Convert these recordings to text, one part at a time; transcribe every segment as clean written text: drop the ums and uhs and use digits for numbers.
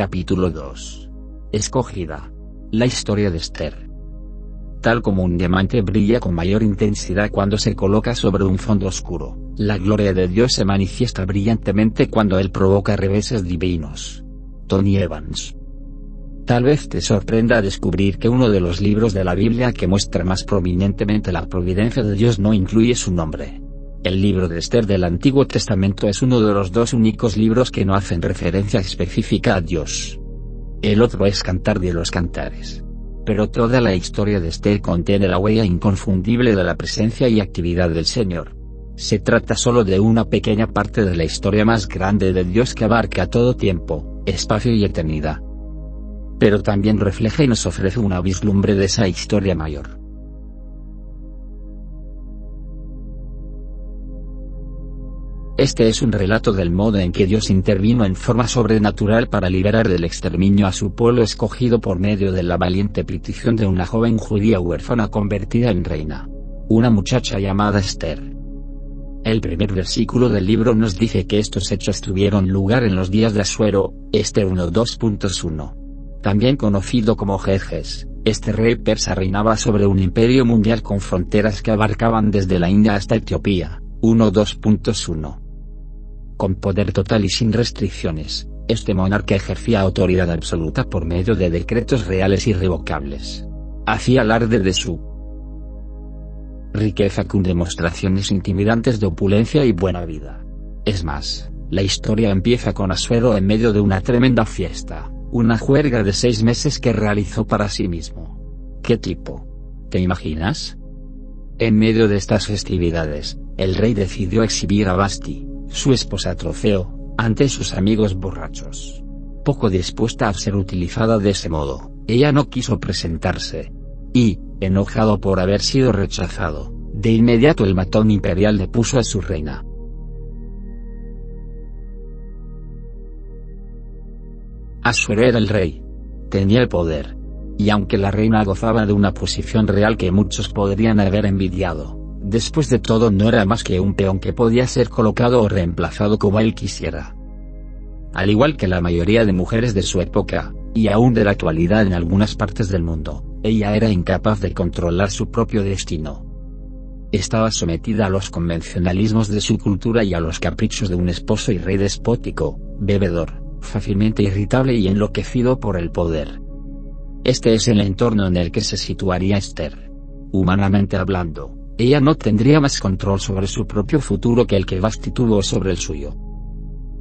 Capítulo 2. Escogida. La historia de Esther. Tal como un diamante brilla con mayor intensidad cuando se coloca sobre un fondo oscuro, la gloria de Dios se manifiesta brillantemente cuando Él provoca reveses divinos. Tony Evans. Tal vez te sorprenda descubrir que uno de los libros de la Biblia que muestra más prominentemente la providencia de Dios no incluye su nombre. El libro de Esther del Antiguo Testamento es uno de los dos únicos libros que no hacen referencia específica a Dios. El otro es Cantar de los Cantares. Pero toda la historia de Esther contiene la huella inconfundible de la presencia y actividad del Señor. Se trata solo de una pequeña parte de la historia más grande de Dios que abarca todo tiempo, espacio y eternidad. Pero también refleja y nos ofrece una vislumbre de esa historia mayor. Este es un relato del modo en que Dios intervino en forma sobrenatural para liberar del exterminio a su pueblo escogido por medio de la valiente petición de una joven judía huérfana convertida en reina. Una muchacha llamada Esther. El primer versículo del libro nos dice que estos hechos tuvieron lugar en los días de Asuero, Esther 1:2.1. También conocido como Jerjes, este rey persa reinaba sobre un imperio mundial con fronteras que abarcaban desde la India hasta Etiopía, 1:2.1. Con poder total y sin restricciones, este monarca ejercía autoridad absoluta por medio de decretos reales irrevocables. Hacía alarde de su riqueza con demostraciones intimidantes de opulencia y buena vida. Es más, la historia empieza con Asuero en medio de una tremenda fiesta, una juerga de 6 meses que realizó para sí mismo. ¿Qué tipo? ¿Te imaginas? En medio de estas festividades, el rey decidió exhibir a Vasti, su esposa trofeo, ante sus amigos borrachos. Poco dispuesta a ser utilizada de ese modo, ella no quiso presentarse. Y, enojado por haber sido rechazado, de inmediato el matón imperial le puso a su reina. Asuero era el rey. Tenía el poder. Y aunque la reina gozaba de una posición real que muchos podrían haber envidiado, después de todo no era más que un peón que podía ser colocado o reemplazado como él quisiera. Al igual que la mayoría de mujeres de su época, y aún de la actualidad en algunas partes del mundo, ella era incapaz de controlar su propio destino. Estaba sometida a los convencionalismos de su cultura y a los caprichos de un esposo y rey despótico, bebedor, fácilmente irritable y enloquecido por el poder. Este es el entorno en el que se situaría Esther. Humanamente hablando, ella no tendría más control sobre su propio futuro que el que Vasti tuvo sobre el suyo.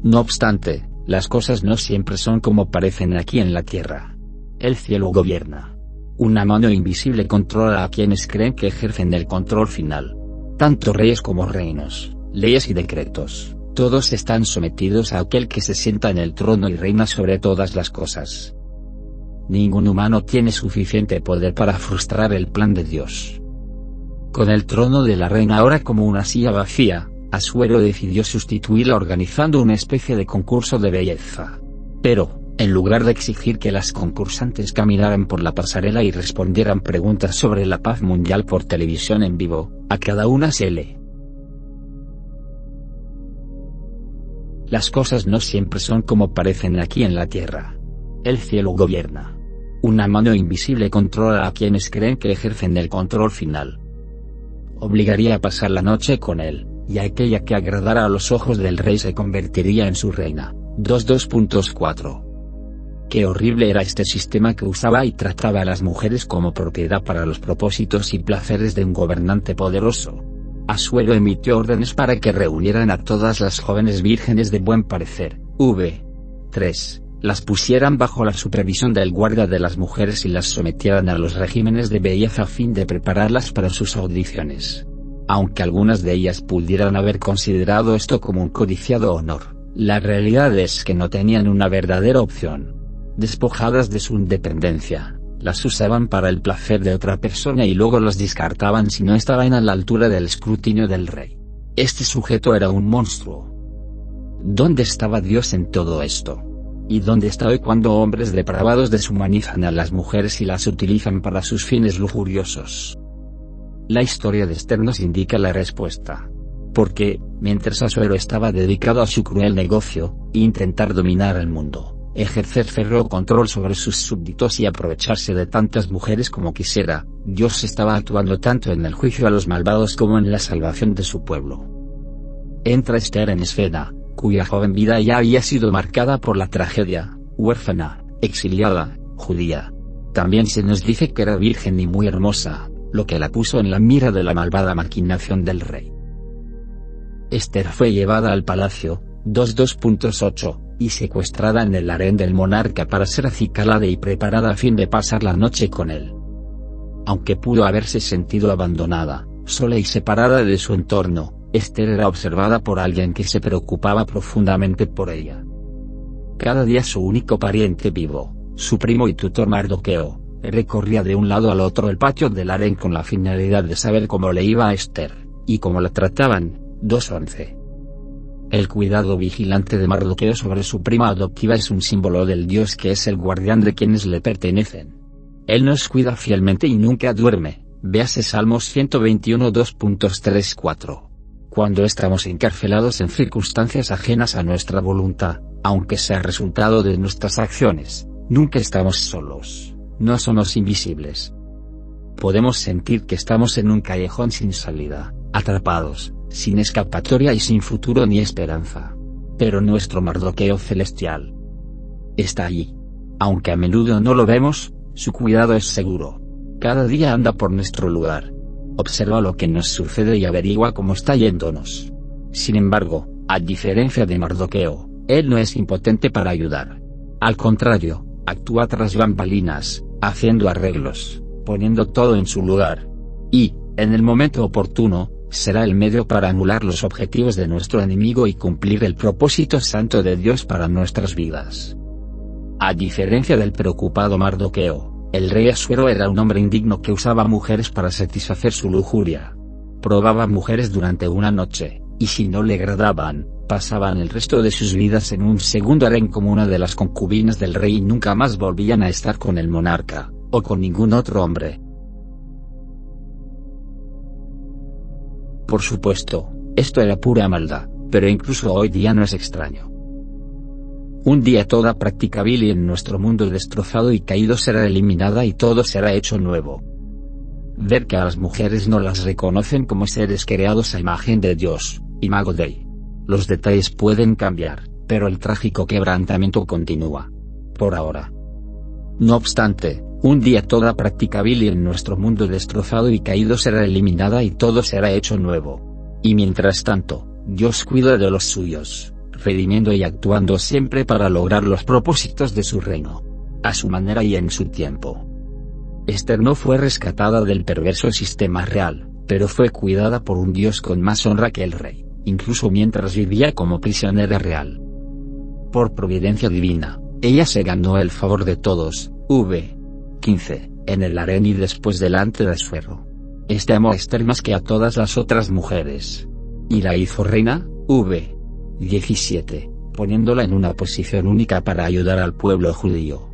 No obstante, las cosas no siempre son como parecen aquí en la tierra. El cielo gobierna. Una mano invisible controla a quienes creen que ejercen el control final. Tanto reyes como reinos, leyes y decretos, todos están sometidos a aquel que se sienta en el trono y reina sobre todas las cosas. Ningún humano tiene suficiente poder para frustrar el plan de Dios. Con el trono de la reina ahora como una silla vacía, Asuero decidió sustituirla organizando una especie de concurso de belleza. Pero, en lugar de exigir que las concursantes caminaran por la pasarela y respondieran preguntas sobre la paz mundial por televisión en vivo, a cada una se le. Las cosas no siempre son como parecen aquí en la tierra. El cielo gobierna. Una mano invisible controla a quienes creen que ejercen el control final. Obligaría a pasar la noche con él, y aquella que agradara a los ojos del rey se convertiría en su reina. 2:4. Qué horrible era este sistema que usaba y trataba a las mujeres como propiedad para los propósitos y placeres de un gobernante poderoso. Asuero emitió órdenes para que reunieran a todas las jóvenes vírgenes de buen parecer, 3. Las pusieran bajo la supervisión del guarda de las mujeres y las sometieran a los regímenes de belleza a fin de prepararlas para sus audiciones. Aunque algunas de ellas pudieran haber considerado esto como un codiciado honor, la realidad es que no tenían una verdadera opción. Despojadas de su independencia, las usaban para el placer de otra persona y luego las descartaban si no estaban a la altura del escrutinio del rey. Este sujeto era un monstruo. ¿Dónde estaba Dios en todo esto? ¿Y dónde está hoy cuando hombres depravados deshumanizan a las mujeres y las utilizan para sus fines lujuriosos? La historia de Esther nos indica la respuesta. Porque, mientras Asuero estaba dedicado a su cruel negocio, intentar dominar el mundo, ejercer férreo control sobre sus súbditos y aprovecharse de tantas mujeres como quisiera. Dios estaba actuando tanto en el juicio a los malvados como en la salvación de su pueblo. Entra Esther en escena, cuya joven vida ya había sido marcada por la tragedia, huérfana, exiliada, judía. También se nos dice que era virgen y muy hermosa, lo que la puso en la mira de la malvada maquinación del rey. Esther fue llevada al palacio, 2:8, y secuestrada en el harén del monarca para ser acicalada y preparada a fin de pasar la noche con él. Aunque pudo haberse sentido abandonada, sola y separada de su entorno, Esther era observada por alguien que se preocupaba profundamente por ella. Cada día su único pariente vivo, su primo y tutor Mardoqueo, recorría de un lado al otro el patio del harén con la finalidad de saber cómo le iba a Esther, y cómo la trataban. 2:11. El cuidado vigilante de Mardoqueo sobre su prima adoptiva es un símbolo del Dios que es el guardián de quienes le pertenecen. Él nos cuida fielmente y nunca duerme. Véase Salmos 121 2.3-4. Cuando estamos encarcelados en circunstancias ajenas a nuestra voluntad, aunque sea resultado de nuestras acciones, nunca estamos solos, no somos invisibles. Podemos sentir que estamos en un callejón sin salida, atrapados, sin escapatoria y sin futuro ni esperanza. Pero nuestro Mardoqueo celestial está allí. Aunque a menudo no lo vemos, su cuidado es seguro. Cada día anda por nuestro lugar. Observa lo que nos sucede y averigua cómo está yéndonos. Sin embargo, a diferencia de Mardoqueo, él no es impotente para ayudar. Al contrario, actúa tras bambalinas, haciendo arreglos, poniendo todo en su lugar. Y, en el momento oportuno, será el medio para anular los objetivos de nuestro enemigo y cumplir el propósito santo de Dios para nuestras vidas. A diferencia del preocupado Mardoqueo, el rey Asuero era un hombre indigno que usaba mujeres para satisfacer su lujuria. Probaba mujeres durante una noche, y si no le agradaban, pasaban el resto de sus vidas en un segundo harén como una de las concubinas del rey y nunca más volvían a estar con el monarca, o con ningún otro hombre. Por supuesto, esto era pura maldad, pero incluso hoy día no es extraño. Un día toda practicable en nuestro mundo destrozado y caído será eliminada y todo será hecho nuevo. Ver que a las mujeres no las reconocen como seres creados a imagen de Dios, Imago Dei. Los detalles pueden cambiar, pero el trágico quebrantamiento continúa. Por ahora. No obstante, un día toda practicable en nuestro mundo destrozado y caído será eliminada y todo será hecho nuevo. Y mientras tanto, Dios cuida de los suyos, redimiendo y actuando siempre para lograr los propósitos de su reino, a su manera y en su tiempo. Esther no fue rescatada del perverso sistema real, pero fue cuidada por un Dios con más honra que el rey, incluso mientras vivía como prisionera real. Por providencia divina, ella se ganó el favor de todos. 15. En el harén y después delante de Asuero. Este amó a Esther más que a todas las otras mujeres. Y la hizo reina. 17. Poniéndola en una posición única para ayudar al pueblo judío.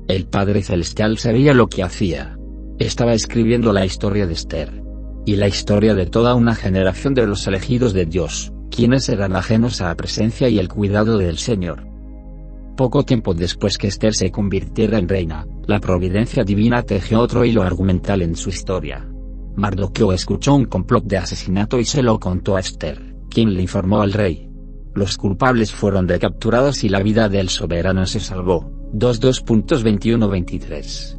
El Padre Celestial sabía lo que hacía. Estaba escribiendo la historia de Esther. Y la historia de toda una generación de los elegidos de Dios, quienes eran ajenos a la presencia y el cuidado del Señor. Poco tiempo después que Esther se convirtiera en reina, la providencia divina tejió otro hilo argumental en su historia. Mardoqueo escuchó un complot de asesinato y se lo contó a Esther, quien le informó al rey. Los culpables fueron recapturados y la vida del soberano se salvó. 2:21-23.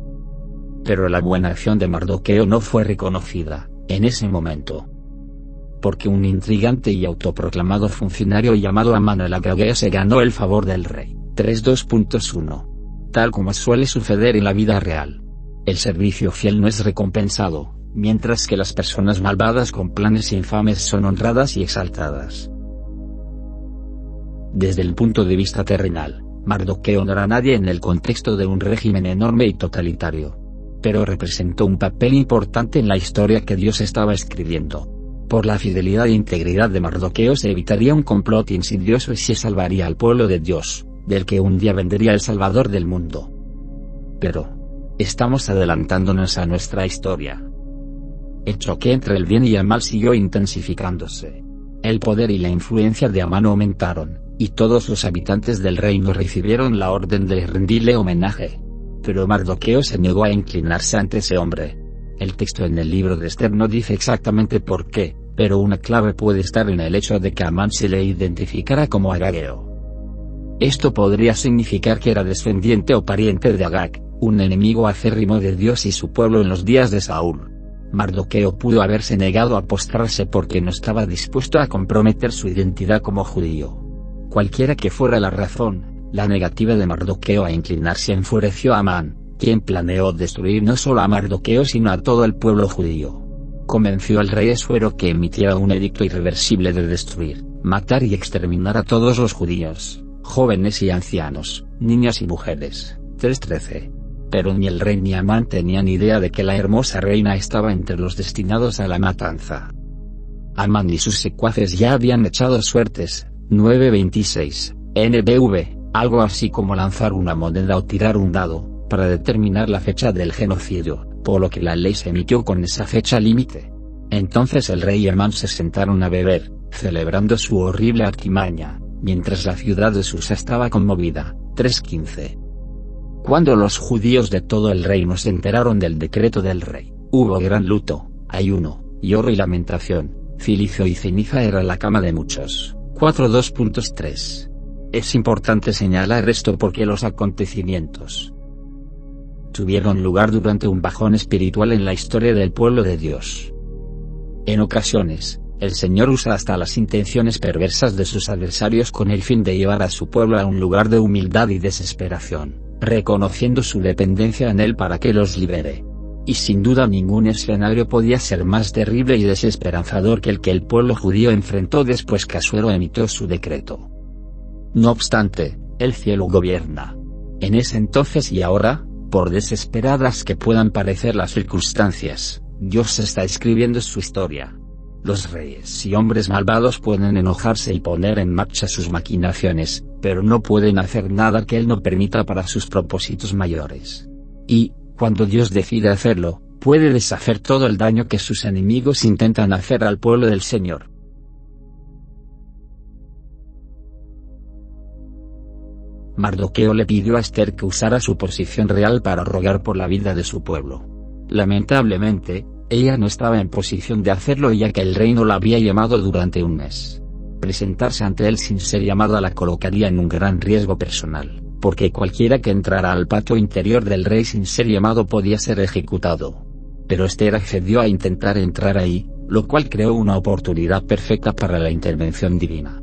Pero la buena acción de Mardoqueo no fue reconocida, en ese momento. Porque un intrigante y autoproclamado funcionario llamado Amán el Agageo se ganó el favor del rey. 3:2.1. Tal como suele suceder en la vida real. El servicio fiel no es recompensado, mientras que las personas malvadas con planes infames son honradas y exaltadas. Desde el punto de vista terrenal, Mardoqueo no era nadie en el contexto de un régimen enorme y totalitario. Pero representó un papel importante en la historia que Dios estaba escribiendo. Por la fidelidad e integridad de Mardoqueo se evitaría un complot insidioso y se salvaría al pueblo de Dios, del que un día vendría el Salvador del mundo. Pero estamos adelantándonos a nuestra historia. El choque entre el bien y el mal siguió intensificándose. El poder y la influencia de Amán aumentaron, y todos los habitantes del reino recibieron la orden de rendirle homenaje. Pero Mardoqueo se negó a inclinarse ante ese hombre. El texto en el libro de Esther no dice exactamente por qué, pero una clave puede estar en el hecho de que Amán se le identificara como Agageo. Esto podría significar que era descendiente o pariente de Agag, un enemigo acérrimo de Dios y su pueblo en los días de Saúl. Mardoqueo pudo haberse negado a postrarse porque no estaba dispuesto a comprometer su identidad como judío. Cualquiera que fuera la razón, la negativa de Mardoqueo a inclinarse enfureció a Amán, quien planeó destruir no solo a Mardoqueo sino a todo el pueblo judío. Convenció al rey Asuero que emitiera un edicto irreversible de destruir, matar y exterminar a todos los judíos, jóvenes y ancianos, niñas y mujeres. 3:13. Pero ni el rey ni Amán tenían idea de que la hermosa reina estaba entre los destinados a la matanza. Amán y sus secuaces ya habían echado suertes. 9:26, NBV, algo así como lanzar una moneda o tirar un dado, para determinar la fecha del genocidio, por lo que la ley se emitió con esa fecha límite. Entonces el rey y Amán se sentaron a beber, celebrando su horrible artimaña, mientras la ciudad de Susa estaba conmovida. 3:15. Cuando los judíos de todo el reino se enteraron del decreto del rey, hubo gran luto, ayuno, lloro y lamentación, cilicio y ceniza era la cama de muchos. 4.2.3. Es importante señalar esto porque los acontecimientos tuvieron lugar durante un bajón espiritual en la historia del pueblo de Dios. En ocasiones, el Señor usa hasta las intenciones perversas de sus adversarios con el fin de llevar a su pueblo a un lugar de humildad y desesperación, reconociendo su dependencia en Él para que los libere. Y sin duda ningún escenario podía ser más terrible y desesperanzador que el que el pueblo judío enfrentó después que Asuero emitió su decreto. No obstante, el cielo gobierna. En ese entonces y ahora, por desesperadas que puedan parecer las circunstancias, Dios está escribiendo su historia. Los reyes y hombres malvados pueden enojarse y poner en marcha sus maquinaciones, pero no pueden hacer nada que Él no permita para sus propósitos mayores. Y, cuando Dios decide hacerlo, puede deshacer todo el daño que sus enemigos intentan hacer al pueblo del Señor. Mardoqueo le pidió a Esther que usara su posición real para rogar por la vida de su pueblo. Lamentablemente, ella no estaba en posición de hacerlo ya que el rey no la había llamado durante un mes. Presentarse ante él sin ser llamada la colocaría en un gran riesgo personal, porque cualquiera que entrara al patio interior del rey sin ser llamado podía ser ejecutado. Pero Esther accedió a intentar entrar ahí, lo cual creó una oportunidad perfecta para la intervención divina.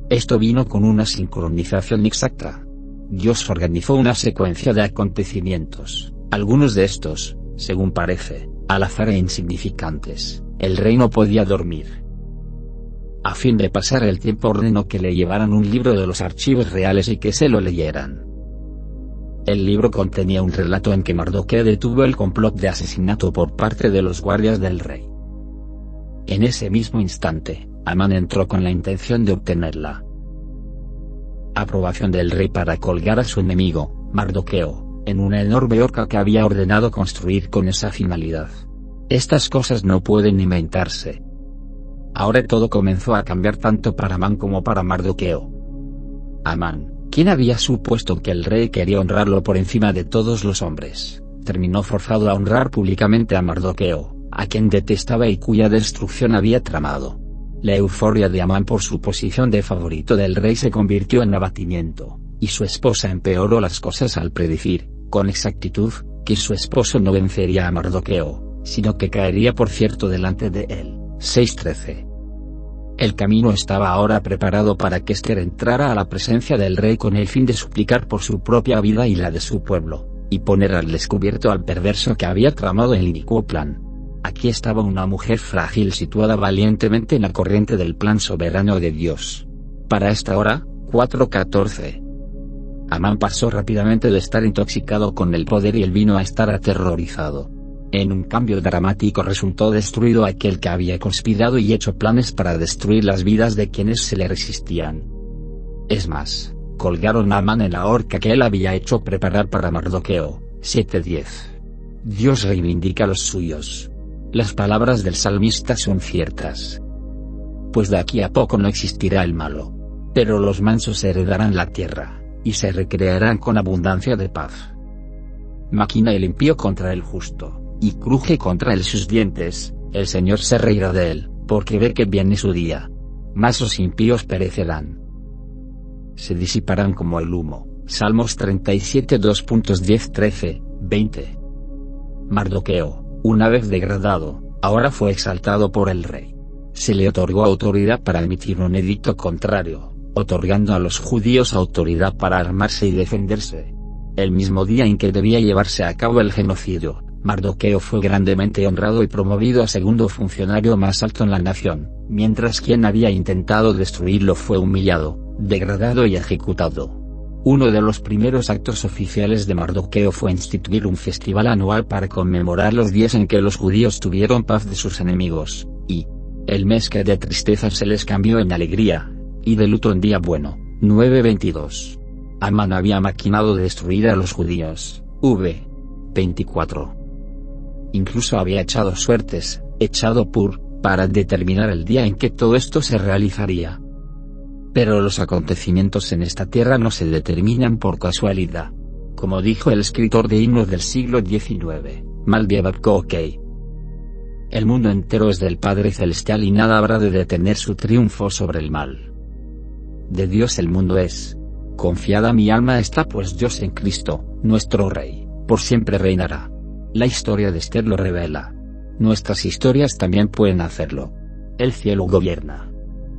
Esto vino con una sincronización exacta. Dios organizó una secuencia de acontecimientos, algunos de estos, según parece, al azar e insignificantes. El rey no podía dormir. A fin de pasar el tiempo ordenó que le llevaran un libro de los archivos reales y que se lo leyeran. El libro contenía un relato en que Mardoqueo detuvo el complot de asesinato por parte de los guardias del rey. En ese mismo instante, Amán entró con la intención de obtener la aprobación del rey para colgar a su enemigo, Mardoqueo, en una enorme horca que había ordenado construir con esa finalidad. Estas cosas no pueden inventarse. Ahora todo comenzó a cambiar tanto para Amán como para Mardoqueo. Amán, quien había supuesto que el rey quería honrarlo por encima de todos los hombres, terminó forzado a honrar públicamente a Mardoqueo, a quien detestaba y cuya destrucción había tramado. La euforia de Amán por su posición de favorito del rey se convirtió en abatimiento, y su esposa empeoró las cosas al predecir, con exactitud, que su esposo no vencería a Mardoqueo, sino que caería por cierto delante de él. 6:13. El camino estaba ahora preparado para que Esther entrara a la presencia del rey con el fin de suplicar por su propia vida y la de su pueblo, y poner al descubierto al perverso que había tramado el inicuo plan. Aquí estaba una mujer frágil situada valientemente en la corriente del plan soberano de Dios. Para esta hora, 4:14. Amán pasó rápidamente de estar intoxicado con el poder y el vino a estar aterrorizado. En un cambio dramático resultó destruido aquel que había conspirado y hecho planes para destruir las vidas de quienes se le resistían. Es más, colgaron a Amán en la horca que él había hecho preparar para Mardoqueo. 7:10. Dios reivindica a los suyos. Las palabras del salmista son ciertas. Pues de aquí a poco no existirá el malo. Pero los mansos heredarán la tierra, y se recrearán con abundancia de paz. Maquina el impío contra el justo, y cruje contra él sus dientes, el Señor se reirá de él, porque ve que viene su día. Mas los impíos perecerán. Se disiparán como el humo. Salmos 37 2.10 13, 20. Mardoqueo, una vez degradado, ahora fue exaltado por el rey. Se le otorgó autoridad para emitir un edicto contrario, otorgando a los judíos autoridad para armarse y defenderse. El mismo día en que debía llevarse a cabo el genocidio, Mardoqueo fue grandemente honrado y promovido a segundo funcionario más alto en la nación, mientras quien había intentado destruirlo fue humillado, degradado y ejecutado. Uno de los primeros actos oficiales de Mardoqueo fue instituir un festival anual para conmemorar los días en que los judíos tuvieron paz de sus enemigos, y el mes que de tristeza se les cambió en alegría, y de luto en día bueno. 9:22. Amán había maquinado destruir a los judíos. 24. Incluso había echado suertes, para determinar el día en que todo esto se realizaría. Pero los acontecimientos en esta tierra no se determinan por casualidad. Como dijo el escritor de himnos del siglo XIX, Maldiabat Kokei. El mundo entero es del Padre Celestial y nada habrá de detener su triunfo sobre el mal. De Dios el mundo es. Confiada mi alma está, pues Dios en Cristo, nuestro Rey, por siempre reinará. La historia de Esther lo revela. Nuestras historias también pueden hacerlo. El cielo gobierna.